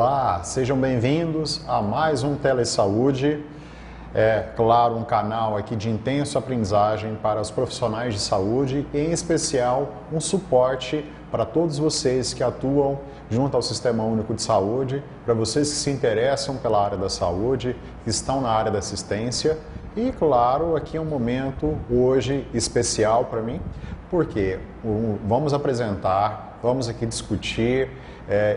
Olá, sejam bem-vindos a mais um Telesaúde. É, claro, um canal aqui de intensa aprendizagem para os profissionais de saúde e, em especial, um suporte para todos vocês que atuam junto ao Sistema Único de Saúde, para vocês que se interessam pela área da saúde, que estão na área da assistência. E, claro, aqui é um momento hoje especial para mim, porque vamos apresentar, vamos aqui discutir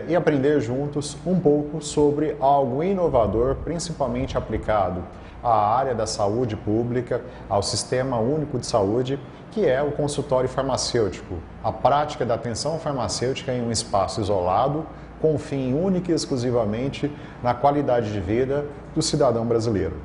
e aprender juntos um pouco sobre algo inovador, principalmente aplicado à área da saúde pública, ao Sistema Único de Saúde, que é o consultório farmacêutico, a prática da atenção farmacêutica em um espaço isolado, com fim único e exclusivamente na qualidade de vida do cidadão brasileiro.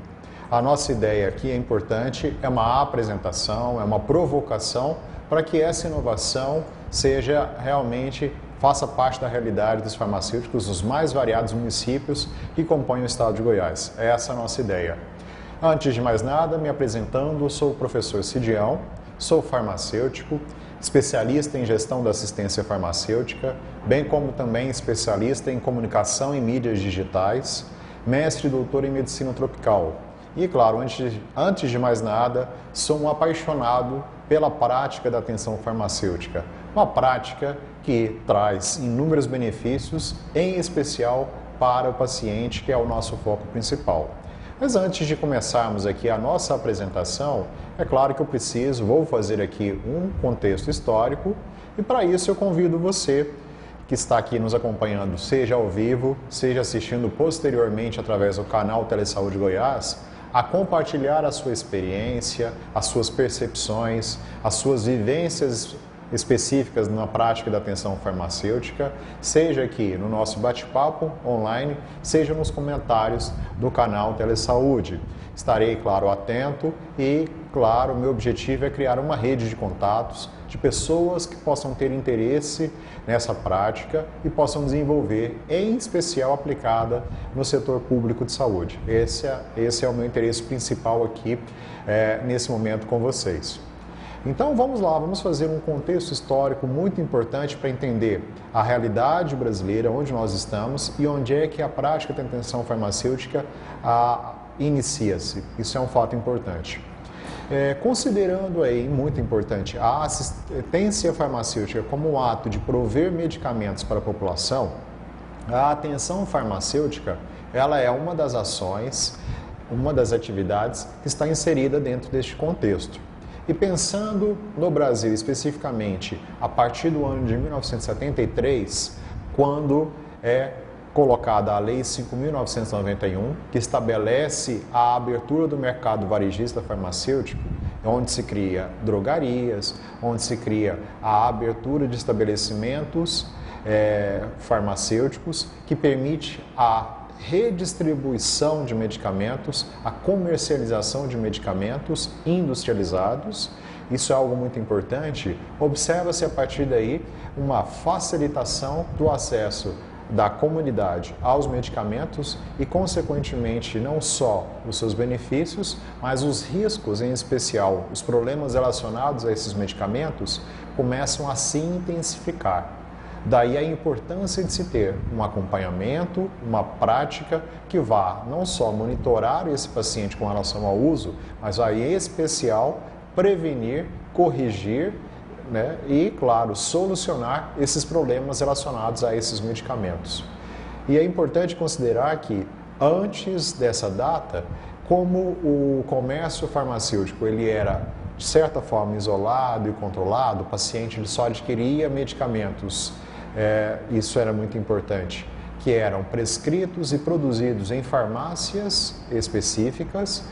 A nossa ideia aqui é importante, é uma apresentação, é uma provocação para que essa inovação seja realmente, faça parte da realidade dos farmacêuticos dos mais variados municípios que compõem o estado de Goiás. Essa é a nossa ideia. Antes de mais nada, me apresentando, sou o professor Cidião, sou farmacêutico, especialista em gestão da assistência farmacêutica, bem como também especialista em comunicação e mídias digitais, mestre e doutor em medicina tropical. E, claro, antes de mais nada, sou um apaixonado pela prática da atenção farmacêutica. Uma prática que traz inúmeros benefícios, em especial para o paciente, que é o nosso foco principal. Mas antes de começarmos aqui a nossa apresentação, é claro que vou fazer aqui um contexto histórico, e para isso eu convido você que está aqui nos acompanhando, seja ao vivo, seja assistindo posteriormente através do canal Telesaúde Goiás, a compartilhar a sua experiência, as suas percepções, as suas vivências específicas na prática da atenção farmacêutica, seja aqui no nosso bate-papo online, seja nos comentários do canal Telesaúde. Estarei, claro, atento e, claro, meu objetivo é criar uma rede de contatos de pessoas que possam ter interesse nessa prática e possam desenvolver, em especial aplicada no setor público de saúde. Esse é o meu interesse principal aqui nesse momento com vocês. Então vamos lá, vamos fazer um contexto histórico muito importante para entender a realidade brasileira, onde nós estamos e onde é que a prática da atenção farmacêutica inicia-se. Isso é um fato importante. Considerando aí, muito importante, a assistência farmacêutica como um ato de prover medicamentos para a população, a atenção farmacêutica, ela é uma das ações, uma das atividades que está inserida dentro deste contexto. E pensando no Brasil especificamente, a partir do ano de 1973, quando é colocada a Lei 5.991, que estabelece a abertura do mercado varejista farmacêutico, onde se cria drogarias, onde se cria a abertura de estabelecimentos farmacêuticos, que permite a redistribuição de medicamentos, a comercialização de medicamentos industrializados. Isso é algo muito importante. Observa-se a partir daí uma facilitação do acesso da comunidade aos medicamentos e, consequentemente, não só os seus benefícios, mas os riscos, em especial os problemas relacionados a esses medicamentos, começam a se intensificar. Daí a importância de se ter um acompanhamento, uma prática que vá não só monitorar esse paciente com relação ao uso, mas vai, em especial, prevenir, corrigir, e, claro, solucionar esses problemas relacionados a esses medicamentos. E é importante considerar que, antes dessa data, como o comércio farmacêutico ele era, de certa forma, isolado e controlado, o paciente ele só adquiria medicamentos, isso era muito importante, que eram prescritos e produzidos em farmácias específicas,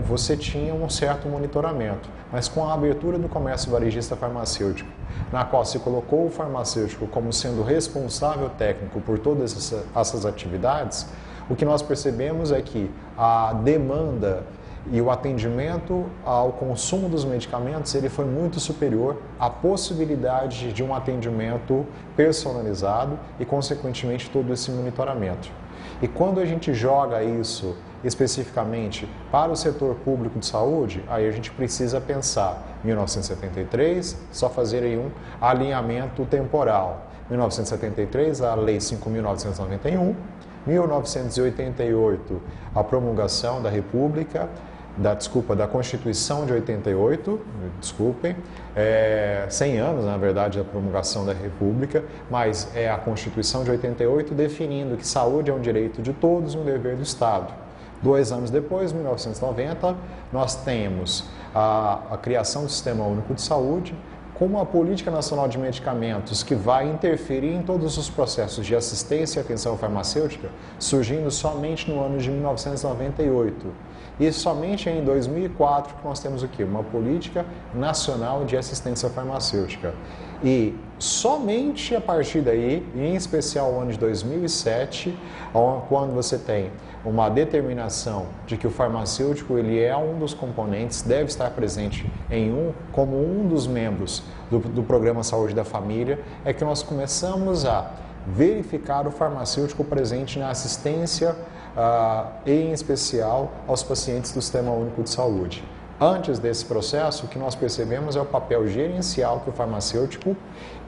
você tinha um certo monitoramento. Mas com a abertura do comércio varejista farmacêutico, na qual se colocou o farmacêutico como sendo responsável técnico por todas essas atividades, o que nós percebemos é que a demanda e o atendimento ao consumo dos medicamentos ele foi muito superior à possibilidade de um atendimento personalizado e, consequentemente, todo esse monitoramento. E quando a gente joga isso especificamente para o setor público de saúde, aí a gente precisa pensar 1973, só fazer aí um alinhamento temporal. 1973, a Lei 5.991, 1988, a promulgação da República, da Constituição de 88, 100 anos, na verdade, da promulgação da República, mas é a Constituição de 88 definindo que saúde é um direito de todos e um dever do Estado. 2 anos depois, 1990, nós temos a criação do Sistema Único de Saúde, com uma política nacional de medicamentos que vai interferir em todos os processos de assistência e atenção farmacêutica, surgindo somente no ano de 1998. E somente em 2004 que nós temos o quê? Uma política nacional de assistência farmacêutica. E somente a partir daí, em especial o ano de 2007, quando você tem uma determinação de que o farmacêutico ele é um dos componentes, deve estar presente como um dos membros do Programa Saúde da Família, é que nós começamos a verificar o farmacêutico presente na assistência, em especial aos pacientes do Sistema Único de Saúde. Antes desse processo, o que nós percebemos é o papel gerencial que o farmacêutico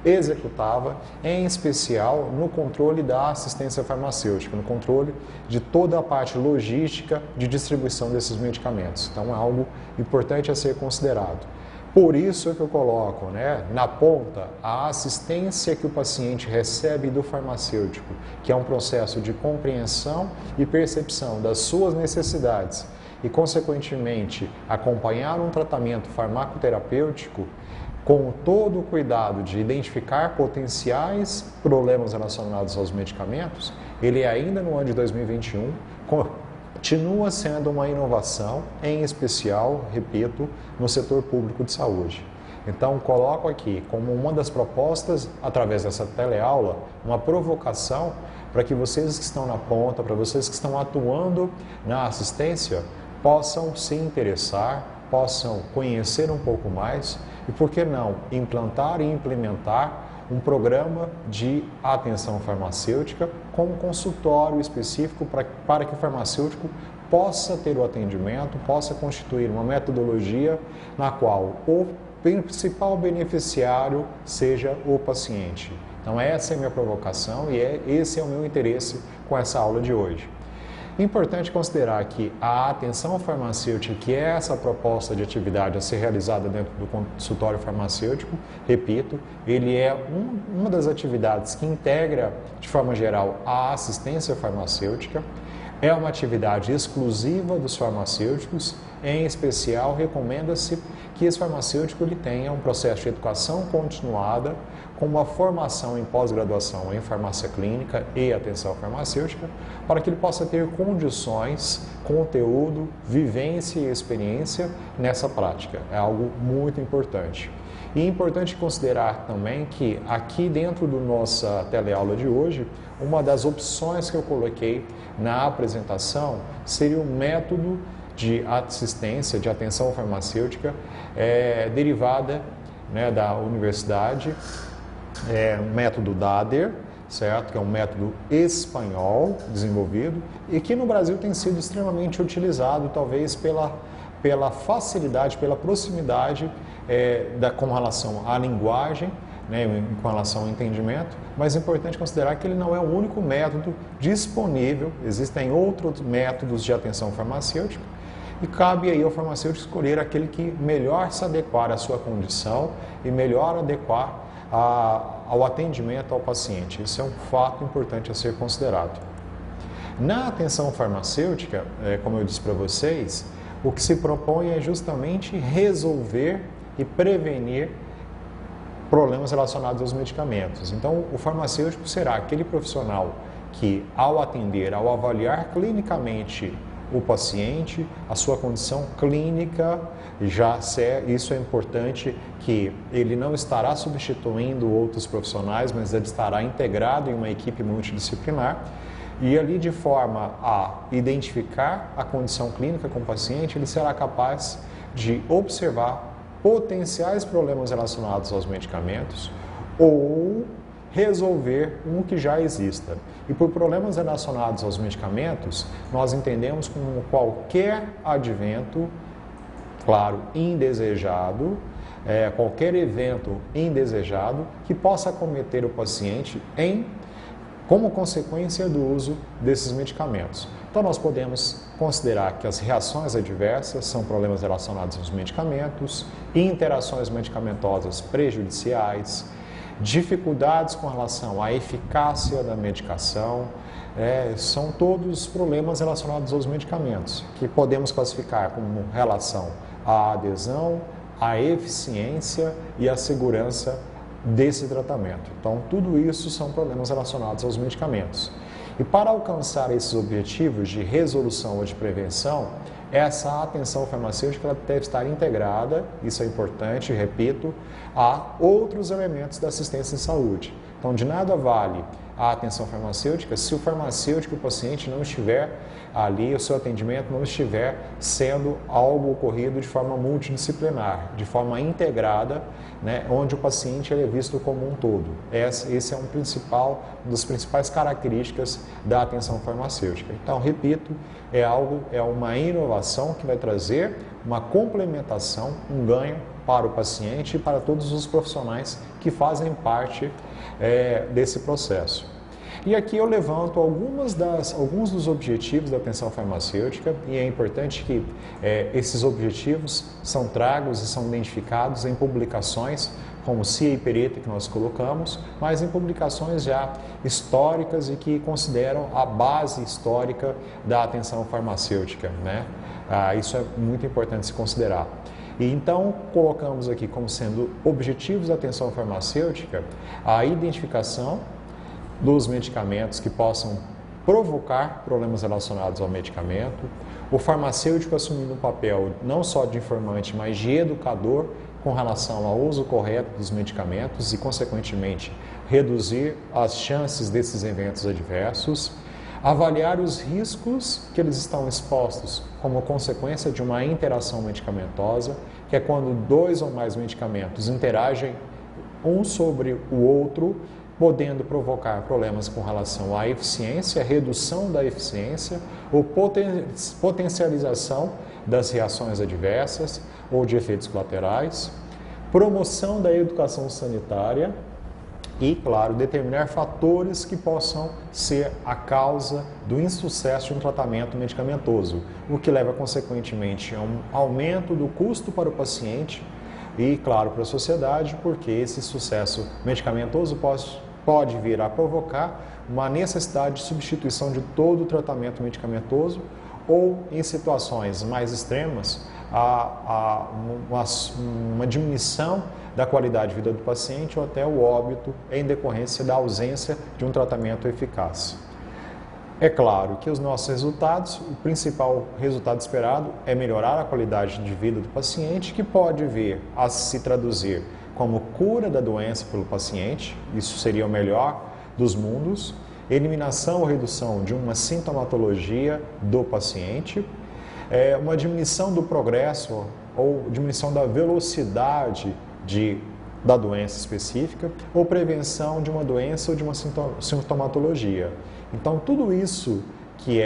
executava, em especial no controle da assistência farmacêutica, no controle de toda a parte logística de distribuição desses medicamentos. Então, é algo importante a ser considerado. Por isso é que eu coloco, na ponta a assistência que o paciente recebe do farmacêutico, que é um processo de compreensão e percepção das suas necessidades e, consequentemente, acompanhar um tratamento farmacoterapêutico com todo o cuidado de identificar potenciais problemas relacionados aos medicamentos, ele ainda no ano de 2021 continua sendo uma inovação, em especial, repito, no setor público de saúde. Então, coloco aqui como uma das propostas, através dessa teleaula, uma provocação para que vocês que estão na ponta, para vocês que estão atuando na assistência, possam se interessar, possam conhecer um pouco mais e, por que não, implantar e implementar um programa de atenção farmacêutica com um consultório específico para que o farmacêutico possa ter o atendimento, possa constituir uma metodologia na qual o principal beneficiário seja o paciente. Então essa é a minha provocação e esse é o meu interesse com essa aula de hoje. Importante considerar que a atenção farmacêutica, que é essa proposta de atividade a ser realizada dentro do consultório farmacêutico, repito, ele é uma das atividades que integra, de forma geral, a assistência farmacêutica. É uma atividade exclusiva dos farmacêuticos, em especial recomenda-se que esse farmacêutico ele tenha um processo de educação continuada, com uma formação em pós-graduação em farmácia clínica e atenção farmacêutica, para que ele possa ter condições, conteúdo, vivência e experiência nessa prática. É algo muito importante. E é importante considerar também que aqui dentro da nossa teleaula de hoje, uma das opções que eu coloquei na apresentação seria o método de assistência, de atenção farmacêutica derivada da universidade, o método DADER, certo? Que é um método espanhol desenvolvido e que no Brasil tem sido extremamente utilizado, talvez pela facilidade, pela proximidade com relação à linguagem, com relação ao entendimento, mas é importante considerar que ele não é o único método disponível, existem outros métodos de atenção farmacêutica e cabe aí ao farmacêutico escolher aquele que melhor se adequar à sua condição e melhor adequar ao atendimento ao paciente. Isso é um fato importante a ser considerado. Na atenção farmacêutica, como eu disse para vocês, o que se propõe é justamente resolver e prevenir problemas relacionados aos medicamentos. Então, o farmacêutico será aquele profissional que, ao atender, ao avaliar clinicamente o paciente, a sua condição clínica, isso é importante, que ele não estará substituindo outros profissionais, mas ele estará integrado em uma equipe multidisciplinar. E ali, de forma a identificar a condição clínica com o paciente, ele será capaz de observar potenciais problemas relacionados aos medicamentos ou resolver um que já exista. E por problemas relacionados aos medicamentos, nós entendemos como qualquer advento, claro, indesejado, qualquer evento indesejado que possa acometer o paciente como consequência do uso desses medicamentos. Então, nós podemos considerar que as reações adversas são problemas relacionados aos medicamentos, interações medicamentosas prejudiciais, dificuldades com relação à eficácia da medicação, são todos problemas relacionados aos medicamentos, que podemos classificar como relação à adesão, à eficiência e à segurança desse tratamento. Então, tudo isso são problemas relacionados aos medicamentos. E para alcançar esses objetivos de resolução ou de prevenção, essa atenção farmacêutica ela deve estar integrada, isso é importante, repito, a outros elementos da assistência em saúde. Então, de nada vale a atenção farmacêutica se o farmacêutico e o paciente não estiver ali, o seu atendimento não estiver sendo algo ocorrido de forma multidisciplinar, de forma integrada, né, onde o paciente é visto como um todo. Esse é uma das principais características da atenção farmacêutica. Então, repito, é uma inovação que vai trazer uma complementação, um ganho para o paciente e para todos os profissionais que fazem parte desse processo. E aqui eu levanto alguns dos objetivos da atenção farmacêutica e é importante que esses objetivos são tragos e são identificados em publicações como CIA e Perita que nós colocamos, mas em publicações já históricas e que consideram a base histórica da atenção farmacêutica, né? Isso é muito importante se considerar. E então, colocamos aqui como sendo objetivos da atenção farmacêutica a identificação dos medicamentos que possam provocar problemas relacionados ao medicamento, o farmacêutico assumindo um papel não só de informante, mas de educador com relação ao uso correto dos medicamentos e, consequentemente, reduzir as chances desses eventos adversos, avaliar os riscos que eles estão expostos como consequência de uma interação medicamentosa, que é quando dois ou mais medicamentos interagem um sobre o outro, podendo provocar problemas com relação à eficiência, redução da eficiência ou potencialização das reações adversas ou de efeitos colaterais, promoção da educação sanitária e, claro, determinar fatores que possam ser a causa do insucesso de um tratamento medicamentoso, o que leva, consequentemente, a um aumento do custo para o paciente e, claro, para a sociedade, porque esse sucesso medicamentoso pode vir a provocar uma necessidade de substituição de todo o tratamento medicamentoso ou, em situações mais extremas, uma diminuição da qualidade de vida do paciente ou até o óbito em decorrência da ausência de um tratamento eficaz. É claro que os nossos resultados, o principal resultado esperado é melhorar a qualidade de vida do paciente, que pode vir a se traduzir como cura da doença pelo paciente, isso seria o melhor dos mundos, eliminação ou redução de uma sintomatologia do paciente, uma diminuição do progresso ou diminuição da velocidade da doença específica ou prevenção de uma doença ou de uma sintomatologia. Então, tudo isso que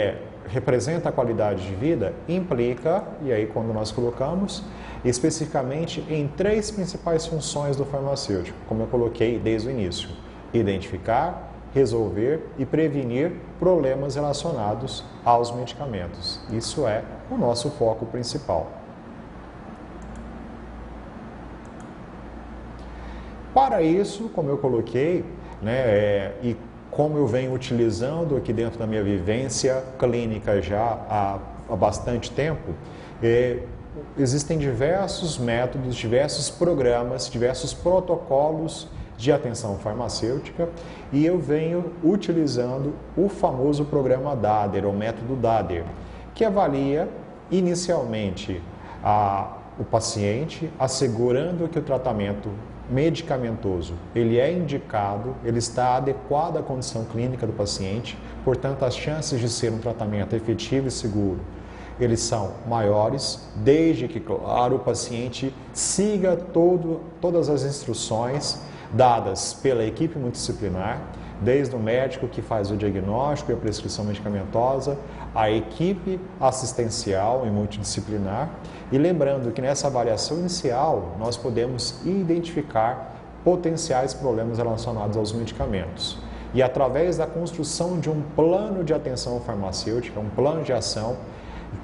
representa a qualidade de vida implica, e aí quando nós colocamos, especificamente em três principais funções do farmacêutico, como eu coloquei desde o início: identificar, resolver e prevenir problemas relacionados aos medicamentos. Isso é o nosso foco principal. Para isso, como eu coloquei, e como eu venho utilizando aqui dentro da minha vivência clínica já há bastante tempo, existem diversos métodos, diversos programas, diversos protocolos de atenção farmacêutica e eu venho utilizando o famoso programa DADER, ou método DADER, que avalia inicialmente o paciente, assegurando que o tratamento medicamentoso, ele é indicado, ele está adequado à condição clínica do paciente, portanto, as chances de ser um tratamento efetivo e seguro, eles são maiores, desde que, claro, o paciente siga todas as instruções dadas pela equipe multidisciplinar, desde o médico que faz o diagnóstico e a prescrição medicamentosa, a equipe assistencial e multidisciplinar. E lembrando que nessa avaliação inicial, nós podemos identificar potenciais problemas relacionados aos medicamentos. E através da construção de um plano de atenção farmacêutica, um plano de ação,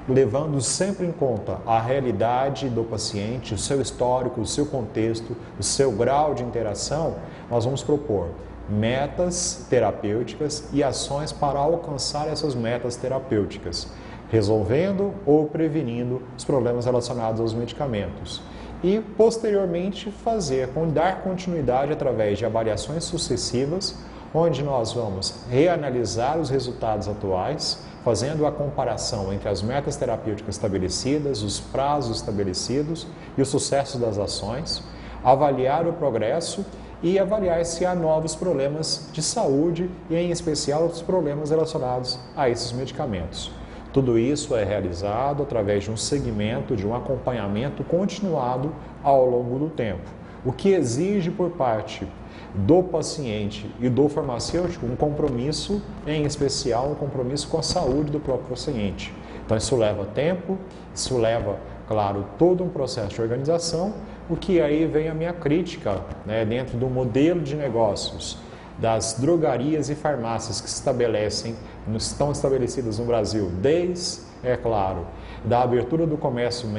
levando sempre em conta a realidade do paciente, o seu histórico, o seu contexto, o seu grau de interação, nós vamos propor metas terapêuticas e ações para alcançar essas metas terapêuticas, resolvendo ou prevenindo os problemas relacionados aos medicamentos. E, posteriormente, dar continuidade através de avaliações sucessivas, onde nós vamos reanalisar os resultados atuais, fazendo a comparação entre as metas terapêuticas estabelecidas, os prazos estabelecidos e o sucesso das ações, avaliar o progresso e avaliar se há novos problemas de saúde e, em especial, os problemas relacionados a esses medicamentos. Tudo isso é realizado através de um segmento, de um acompanhamento continuado ao longo do tempo, o que exige por parte do paciente e do farmacêutico um compromisso, em especial um compromisso com a saúde do próprio paciente. Então isso leva tempo, isso leva, claro, todo um processo de organização, o que aí vem a minha crítica, né, dentro do modelo de negócios das drogarias e farmácias que estão estabelecidas no Brasil, desde, é claro, da abertura do comércio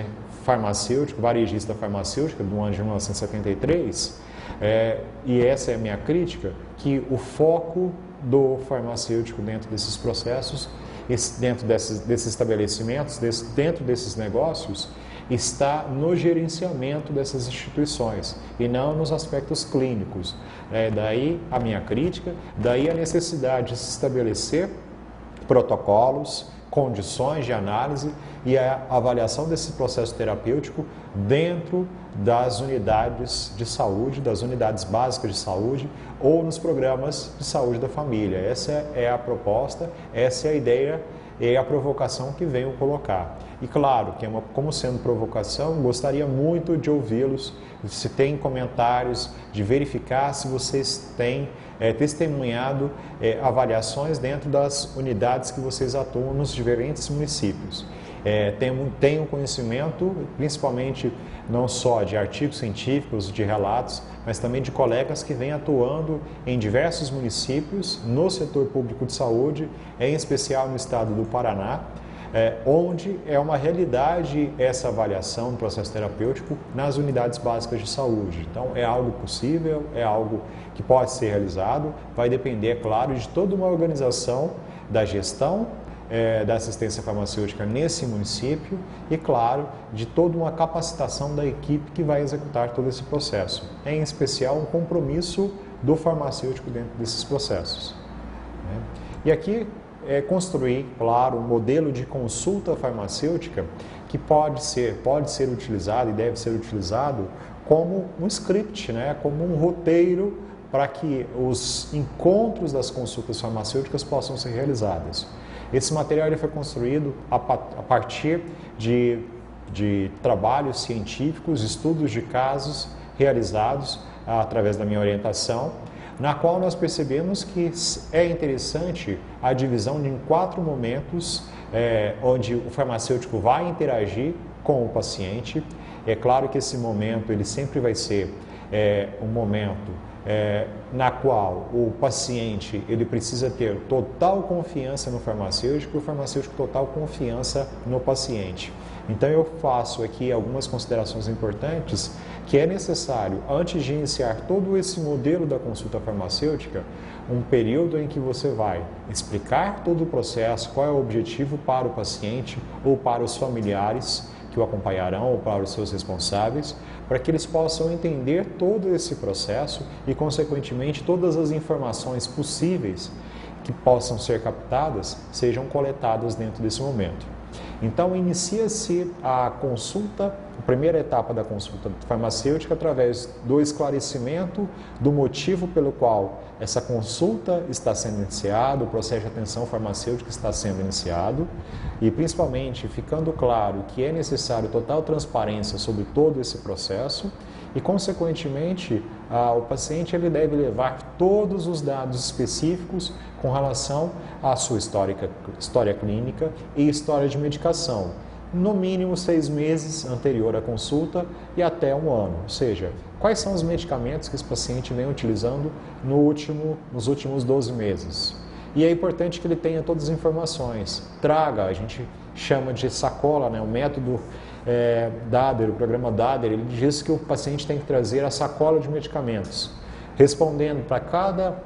farmacêutico, varejista farmacêutico, do ano de 1973, e essa é a minha crítica, que o foco do farmacêutico dentro desses processos, dentro desses estabelecimentos, dentro desses negócios, está no gerenciamento dessas instituições e não nos aspectos clínicos. Daí a minha crítica, daí a necessidade de se estabelecer protocolos, condições de análise e a avaliação desse processo terapêutico dentro das unidades de saúde, das unidades básicas de saúde ou nos programas de saúde da família. Essa é a proposta, essa é a ideia e a provocação que venho colocar. E claro, que como sendo provocação, gostaria muito de ouvi-los, se tem comentários, de verificar se vocês têm testemunhado avaliações dentro das unidades que vocês atuam nos diferentes municípios. Tenho conhecimento, principalmente não só de artigos científicos, de relatos, mas também de colegas que vêm atuando em diversos municípios no setor público de saúde, em especial no estado do Paraná, onde é uma realidade essa avaliação do processo terapêutico nas unidades básicas de saúde. Então, é algo possível, é algo que pode ser realizado, vai depender, é claro, de toda uma organização da gestão da assistência farmacêutica nesse município e, claro, de toda uma capacitação da equipe que vai executar todo esse processo. Em especial, um compromisso do farmacêutico dentro desses processos. E aqui construir, claro, um modelo de consulta farmacêutica que pode ser utilizado e deve ser utilizado como um script, como um roteiro para que os encontros das consultas farmacêuticas possam ser realizados. Esse material foi construído a partir de trabalhos científicos, estudos de casos realizados através da minha orientação, na qual nós percebemos que é interessante a divisão em 4 momentos, onde o farmacêutico vai interagir com o paciente. É claro que esse momento ele sempre vai ser um momento na qual o paciente ele precisa ter total confiança no farmacêutico e o farmacêutico total confiança no paciente. Então eu faço aqui algumas considerações importantes que é necessário, antes de iniciar todo esse modelo da consulta farmacêutica, um período em que você vai explicar todo o processo, qual é o objetivo para o paciente ou para os familiares que o acompanharão ou para os seus responsáveis, para que eles possam entender todo esse processo e, consequentemente, todas as informações possíveis que possam ser captadas sejam coletadas dentro desse momento. Então, inicia-se a consulta, a primeira etapa da consulta farmacêutica, através do esclarecimento do motivo pelo qual essa consulta está sendo iniciada, o processo de atenção farmacêutica está sendo iniciado, e principalmente ficando claro que é necessário total transparência sobre todo esse processo, e, consequentemente, o paciente ele deve levar todos os dados específicos com relação à sua história clínica e história de medicação, no mínimo 6 meses anterior à consulta e até 1 ano, ou seja, quais são os medicamentos que esse paciente vem utilizando nos últimos 12 meses. E é importante que ele tenha todas as informações, traga, a gente chama de sacola, né, o método DADER, o programa DADER, ele diz que o paciente tem que trazer a sacola de medicamentos, respondendo para cada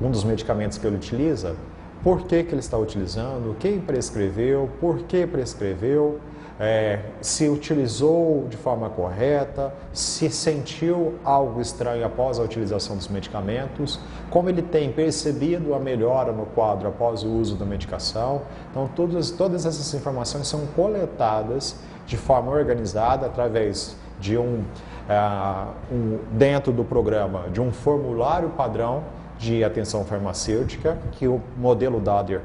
um dos medicamentos que ele utiliza, por que ele está utilizando, quem prescreveu, por que prescreveu, se utilizou de forma correta, se sentiu algo estranho após a utilização dos medicamentos, como ele tem percebido a melhora no quadro após o uso da medicação. Então, todas essas informações são coletadas de forma organizada através de dentro do programa, de um formulário padrão de atenção farmacêutica que o modelo DADER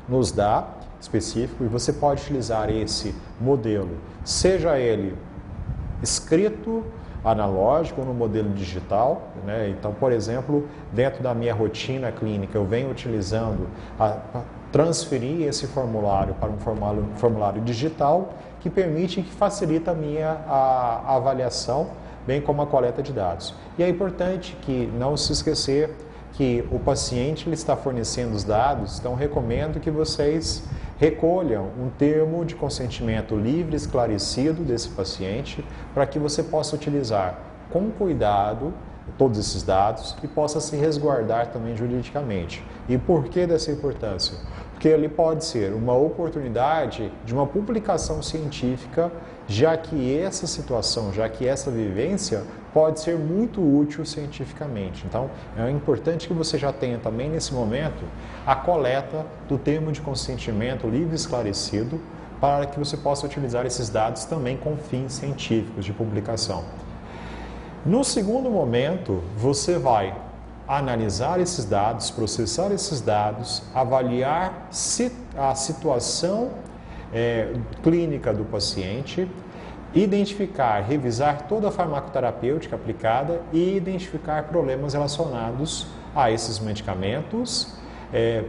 nos dá, específico, e você pode utilizar esse modelo, seja ele escrito, analógico ou no modelo digital, né? Então, por exemplo, dentro da minha rotina clínica, eu venho utilizando transferir esse formulário para um formulário digital que permite e que facilita a avaliação, bem como a coleta de dados. E é importante que não se esquecer que o paciente ele está fornecendo os dados, então recomendo que vocês recolham um termo de consentimento livre, esclarecido desse paciente, para que você possa utilizar com cuidado todos esses dados e possa se resguardar também juridicamente. E por que dessa importância? Porque ele pode ser uma oportunidade de uma publicação científica, já que essa situação, já que essa vivência pode ser muito útil cientificamente. Então, é importante que você já tenha também nesse momento a coleta do termo de consentimento livre e esclarecido, para que você possa utilizar esses dados também com fins científicos de publicação. No segundo momento, você vai analisar esses dados, processar esses dados, avaliar a situação clínica do paciente, identificar, revisar toda a farmacoterapêutica aplicada e identificar problemas relacionados a esses medicamentos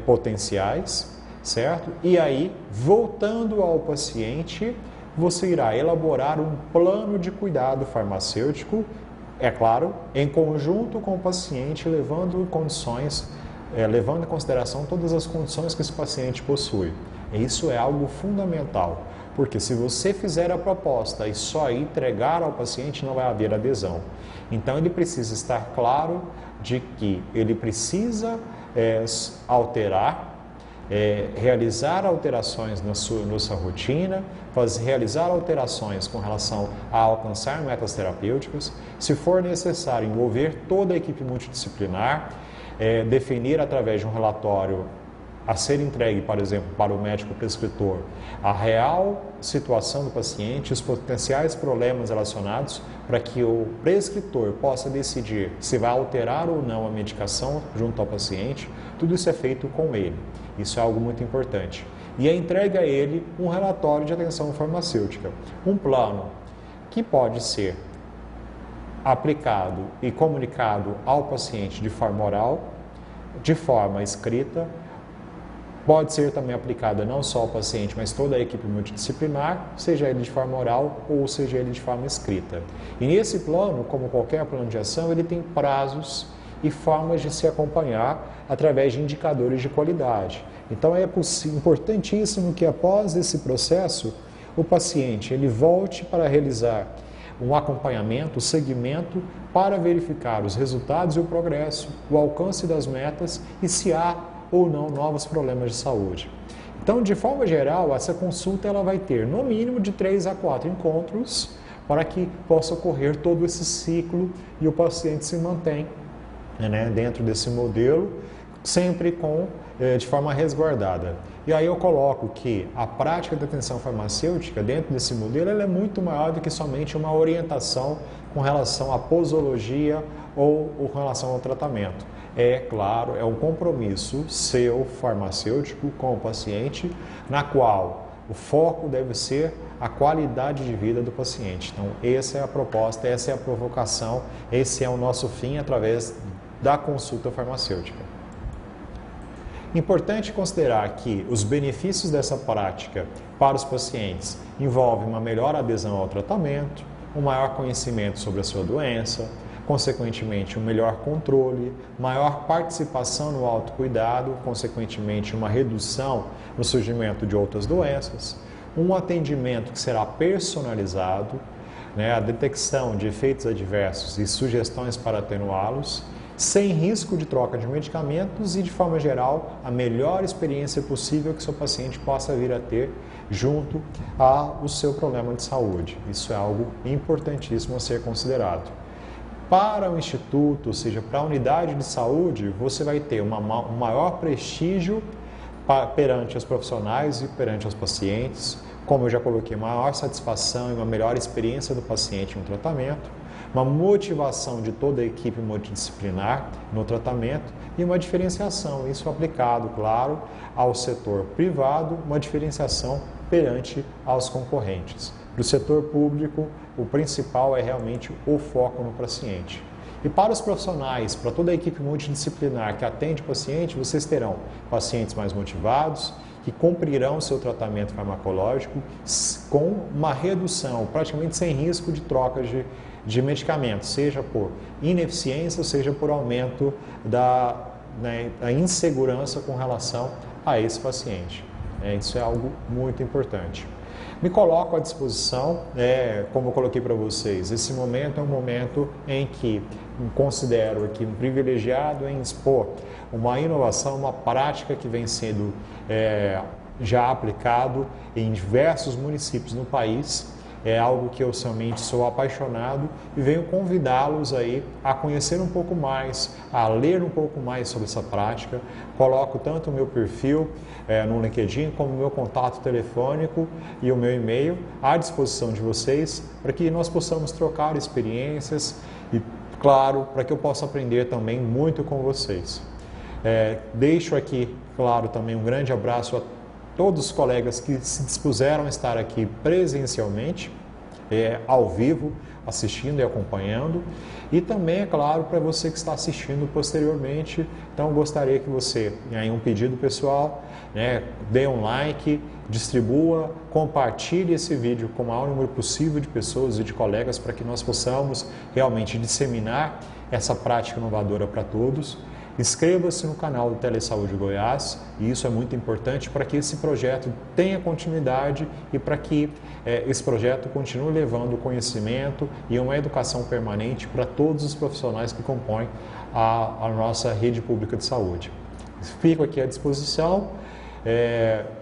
potenciais, certo? E aí, voltando ao paciente, você irá elaborar um plano de cuidado farmacêutico, é claro, em conjunto com o paciente, levando em consideração todas as condições que esse paciente possui. E isso é algo fundamental, porque se você fizer a proposta e só entregar ao paciente, não vai haver adesão. Então, ele precisa estar claro de que ele precisa realizar alterações na sua rotina, realizar alterações com relação a alcançar metas terapêuticas, se for necessário envolver toda a equipe multidisciplinar, definir através de um relatório a ser entregue, por exemplo, para o médico prescritor, a real situação do paciente, os potenciais problemas relacionados, para que o prescritor possa decidir se vai alterar ou não a medicação junto ao paciente. Tudo isso é feito com ele. Isso é algo muito importante. E é entregue a ele um relatório de atenção farmacêutica, um plano que pode ser aplicado e comunicado ao paciente de forma oral, de forma escrita, pode ser também aplicada não só ao paciente, mas toda a equipe multidisciplinar, seja ele de forma oral ou seja ele de forma escrita. E nesse plano, como qualquer plano de ação, ele tem prazos e formas de se acompanhar através de indicadores de qualidade. Então é importantíssimo que após esse processo, o paciente ele volte para realizar um acompanhamento, um segmento para verificar os resultados e o progresso, o alcance das metas e se há ou não novos problemas de saúde. Então, de forma geral, essa consulta ela vai ter no mínimo de 3 a 4 encontros para que possa ocorrer todo esse ciclo e o paciente se mantém dentro desse modelo sempre de forma resguardada. E aí eu coloco que a prática da atenção farmacêutica dentro desse modelo ela é muito maior do que somente uma orientação com relação à posologia ou com relação ao tratamento. É claro, é um compromisso seu farmacêutico com o paciente, na qual o foco deve ser a qualidade de vida do paciente. Então, essa é a proposta, essa é a provocação, esse é o nosso fim através da consulta farmacêutica. Importante considerar que os benefícios dessa prática para os pacientes envolvem uma melhor adesão ao tratamento, um maior conhecimento sobre a sua doença, consequentemente um melhor controle, maior participação no autocuidado, consequentemente uma redução no surgimento de outras doenças, um atendimento que será personalizado, a detecção de efeitos adversos e sugestões para atenuá-los, sem risco de troca de medicamentos e, de forma geral, a melhor experiência possível que seu paciente possa vir a ter junto ao seu problema de saúde. Isso é algo importantíssimo a ser considerado. Para o Instituto, ou seja, para a unidade de saúde, você vai ter um maior prestígio perante os profissionais e perante os pacientes, como eu já coloquei, maior satisfação e uma melhor experiência do paciente no tratamento, uma motivação de toda a equipe multidisciplinar no tratamento e uma diferenciação, isso aplicado, claro, ao setor privado, uma diferenciação perante aos concorrentes. Do setor público, o principal é realmente o foco no paciente. E para os profissionais, para toda a equipe multidisciplinar que atende o paciente, vocês terão pacientes mais motivados, que cumprirão o seu tratamento farmacológico com uma redução, praticamente sem risco de troca de medicamentos, seja por ineficiência, seja por aumento da insegurança com relação a esse paciente. Isso é algo muito importante. Me coloco à disposição, como eu coloquei para vocês, esse momento é um momento em que considero aqui um privilegiado em expor uma inovação, uma prática que vem sendo já aplicado em diversos municípios no país. É algo que eu somente sou apaixonado e venho convidá-los aí a conhecer um pouco mais, a ler um pouco mais sobre essa prática. Coloco tanto o meu perfil no LinkedIn como o meu contato telefônico e o meu e-mail à disposição de vocês para que nós possamos trocar experiências e, claro, para que eu possa aprender também muito com vocês. Deixo aqui, claro, também um grande abraço a todos os colegas que se dispuseram a estar aqui presencialmente, ao vivo, assistindo e acompanhando, e também, é claro, para você que está assistindo posteriormente. Então, gostaria que você, em um pedido pessoal, dê um like, distribua, compartilhe esse vídeo com o maior número possível de pessoas e de colegas para que nós possamos realmente disseminar essa prática inovadora para todos. Inscreva-se no canal do Telesaúde Goiás, e isso é muito importante para que esse projeto tenha continuidade e para que esse projeto continue levando conhecimento e uma educação permanente para todos os profissionais que compõem a nossa rede pública de saúde. Fico aqui à disposição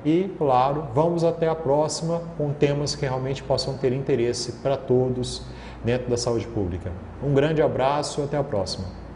e, claro, vamos até a próxima com temas que realmente possam ter interesse para todos dentro da saúde pública. Um grande abraço e até a próxima.